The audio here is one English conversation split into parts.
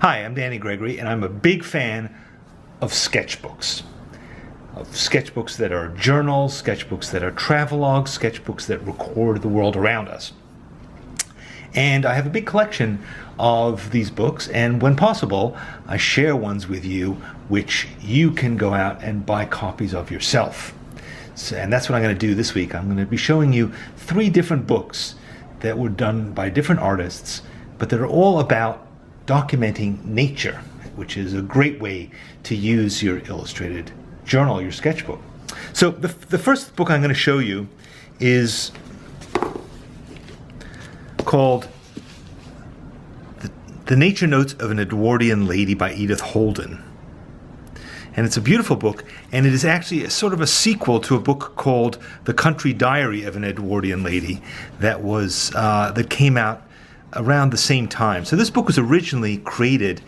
Hi, I'm Danny Gregory, and I'm a big fan of sketchbooks. Of sketchbooks that are journals, sketchbooks that are travelogues, sketchbooks that record the world around us. And I have a big collection of these books, and when possible, I share ones with you which you can go out and buy copies of yourself. And that's what I'm going to do this week. I'm going to be showing you 3 different books that were done by different artists, but that are all about documenting nature, which is a great way to use your illustrated journal, your sketchbook. So the first book I'm going to show you is called The Nature Notes of an Edwardian Lady by Edith Holden. And it's a beautiful book, and it is actually sort of a sequel to a book called The Country Diary of an Edwardian Lady that came out around the same time. So this book was originally created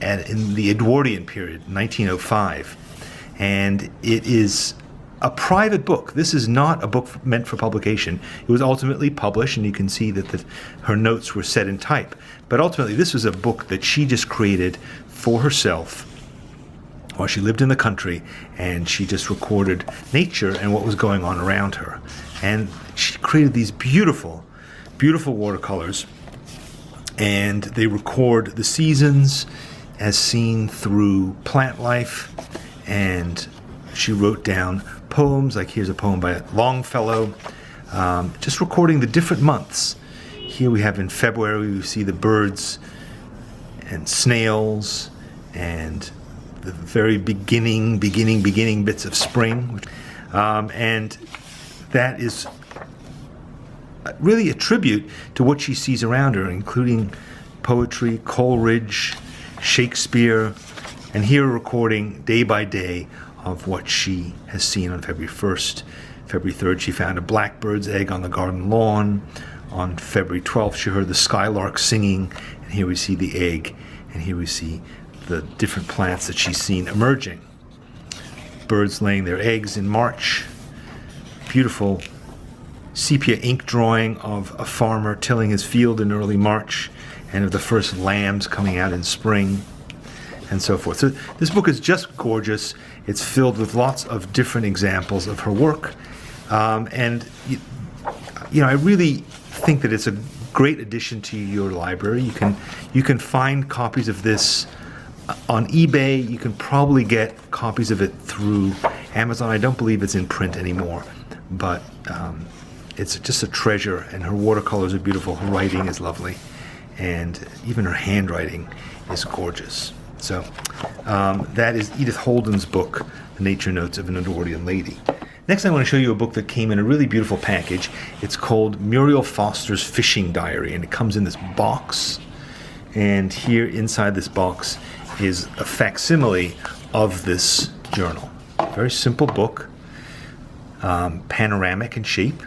in the Edwardian period, 1905, and it is a private book. This is not a book meant for publication. It was ultimately published, and you can see that her notes were set in type. But ultimately, this was a book that she just created for herself while she lived in the country, and she just recorded nature and what was going on around her. And she created these beautiful, beautiful watercolors, and they record the seasons as seen through plant life. And she wrote down poems, like here's a poem by Longfellow, just recording the different months. Here we have in February, we see the birds and snails and the very beginning bits of spring. And that is really a tribute to what she sees around her, including poetry, Coleridge, Shakespeare, and here a recording day by day of what she has seen on February 1st. February 3rd, she found a blackbird's egg on the garden lawn. On February 12th, she heard the skylark singing, and here we see the egg, and here we see the different plants that she's seen emerging. Birds laying their eggs in March. Beautiful sepia ink drawing of a farmer tilling his field in early March, and of the first lambs coming out in spring. and so forth. So this book is just gorgeous. It's filled with lots of different examples of her work. And I really think that it's a great addition to your library. You can find copies of this on eBay. You can probably get copies of it through Amazon. I don't believe it's in print anymore, but it's just a treasure, and her watercolors are beautiful. Her writing is lovely, and even her handwriting is gorgeous. So that is Edith Holden's book, The Nature Notes of an Edwardian Lady. Next, I want to show you a book that came in a really beautiful package. It's called Muriel Foster's Fishing Diary, and it comes in this box. And here inside this box is a facsimile of this journal. Very simple book, panoramic in shape.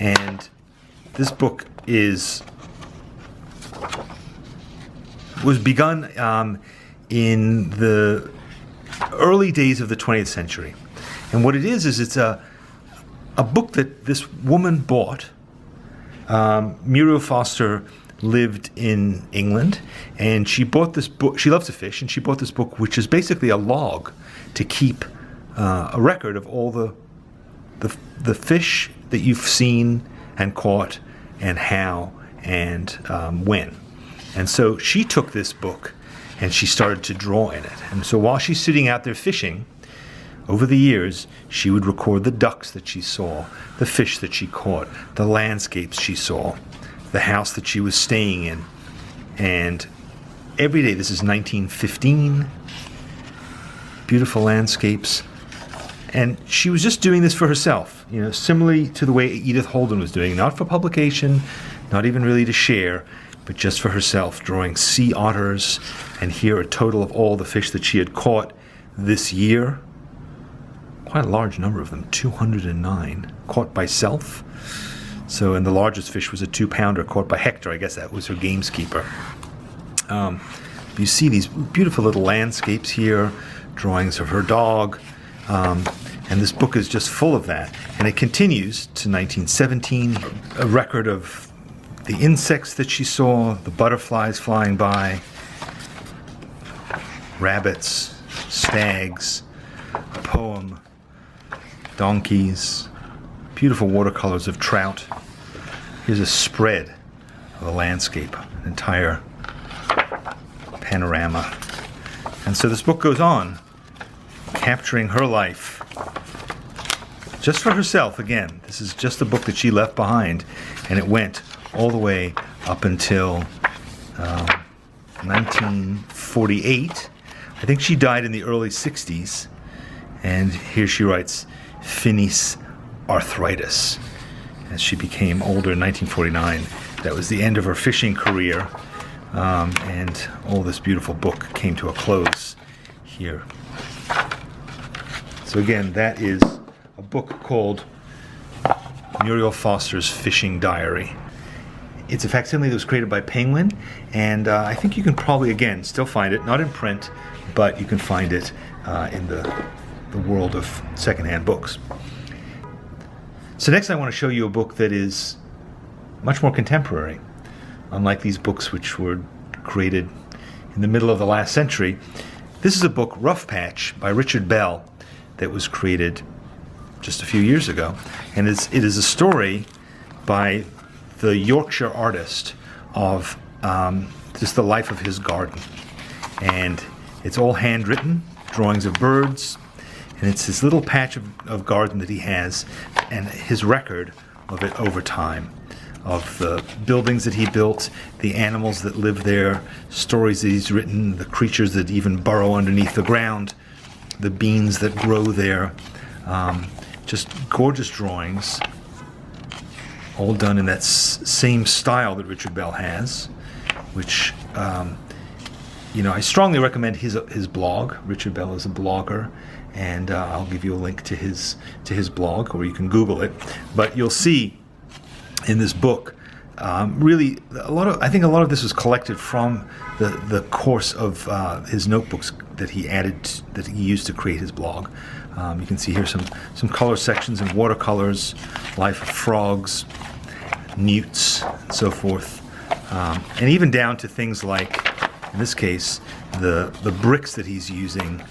And this book was begun in the early days of the 20th century. And what it is it's a book that this woman bought. Muriel Foster lived in England, and she bought this book. She loves to fish, and she bought this book, which is basically a log to keep a record of all the fish that you've seen and caught, and how, and when. And so she took this book and she started to draw in it. And so while she's sitting out there fishing, over the years, she would record the ducks that she saw, the fish that she caught, the landscapes she saw, the house that she was staying in. And every day, this is 1915, beautiful landscapes. And she was just doing this for herself, similarly to the way Edith Holden was doing, not for publication, not even really to share, but just for herself, drawing sea otters. And here a total of all the fish that she had caught this year. Quite a large number of them, 209, caught by self. So, and the largest fish was a 2-pounder caught by Hector. I guess that was her gameskeeper. You see these beautiful little landscapes here, drawings of her dog, and this book is just full of that. And it continues to 1917, a record of the insects that she saw, the butterflies flying by, rabbits, stags, a poem, donkeys, beautiful watercolors of trout. Here's a spread of the landscape, an entire panorama. And so this book goes on, capturing her life just for herself. Again, this is just a book that she left behind, and it went all the way up until 1948. I think she died in the early 60s. And here she writes, finis arthritis. As she became older in 1949, that was the end of her fishing career, and all this beautiful book came to a close here. So again, that is a book called Muriel Foster's Fishing Diary. It's a facsimile that was created by Penguin, and I think you can probably, again, still find it, not in print, but you can find it in the world of secondhand books. So next I want to show you a book that is much more contemporary. Unlike these books which were created in the middle of the last century, this is a book, Rough Patch, by Richard Bell, that was created just a few years ago. And it is a story by the Yorkshire artist of just the life of his garden. And it's all handwritten, drawings of birds, and it's this little patch of garden that he has, and his record of it over time, of the buildings that he built, the animals that live there, stories that he's written, the creatures that even burrow underneath the ground, the beans that grow there. Just gorgeous drawings, all done in that same style that Richard Bell has, which I strongly recommend his blog. Richard Bell is a blogger, and I'll give you a link to his blog, or you can Google it. But you'll see in this book, really I think a lot of this was collected from the course of his notebooks that he used to create his blog. You can see here some color sections in watercolors, life of frogs, newts, and so forth, and even down to things like In this case, the bricks that he's using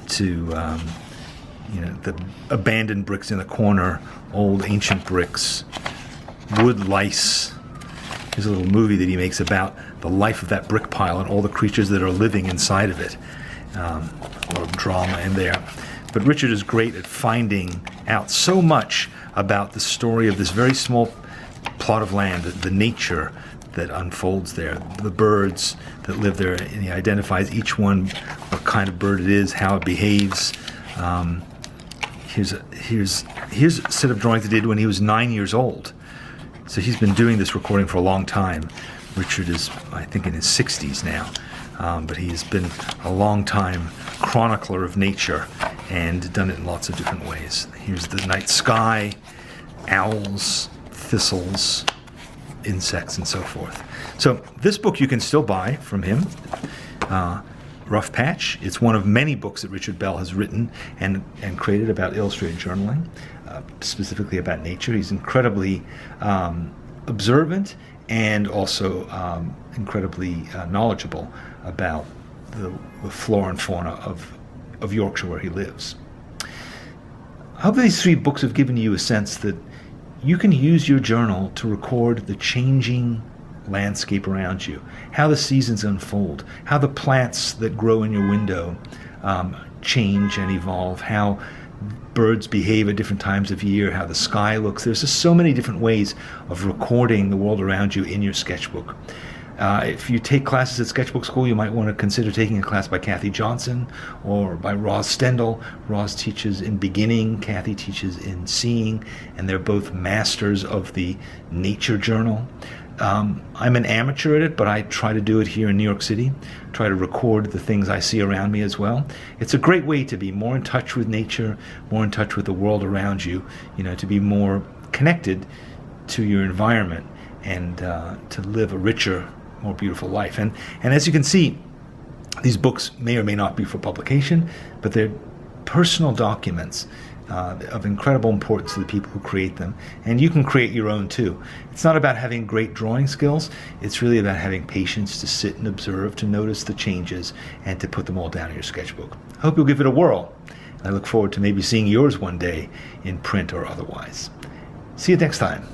to, the abandoned bricks in the corner, old ancient bricks, wood lice. There's a little movie that he makes about the life of that brick pile and all the creatures that are living inside of it. A lot of drama in there. But Richard is great at finding out so much about the story of this very small plot of land, the nature that unfolds there, the birds that live there, and he identifies each one, what kind of bird it is, how it behaves. Here's a set of drawings he did when he was 9 years old. So he's been doing this recording for a long time. Richard is, I think, in his 60s now, but he's been a long time chronicler of nature and done it in lots of different ways. Here's the night sky, owls, thistles, insects, and so forth. So this book you can still buy from him, Rough Patch. It's one of many books that Richard Bell has written and created about illustrated journaling, specifically about nature. He's incredibly observant and also incredibly knowledgeable about the flora and fauna of Yorkshire, where he lives. I hope these 3 books have given you a sense that you can use your journal to record the changing landscape around you, how the seasons unfold, how the plants that grow in your window change and evolve, how birds behave at different times of year, how the sky looks. There's just so many different ways of recording the world around you in your sketchbook. If you take classes at Sketchbook School, you might want to consider taking a class by Kathy Johnson or by Roz Stendhal. Roz teaches in beginning, Kathy teaches in seeing, and they're both masters of the nature journal. I'm an amateur at it, but I try to do it here in New York City, try to record the things I see around me as well. It's a great way to be more in touch with nature, more in touch with the world around you, to be more connected to your environment and to live a richer, more beautiful life. And as you can see, these books may or may not be for publication, but they're personal documents of incredible importance to the people who create them. And you can create your own too. It's not about having great drawing skills. It's really about having patience to sit and observe, to notice the changes, and to put them all down in your sketchbook. I hope you'll give it a whirl. I look forward to maybe seeing yours one day in print or otherwise. See you next time.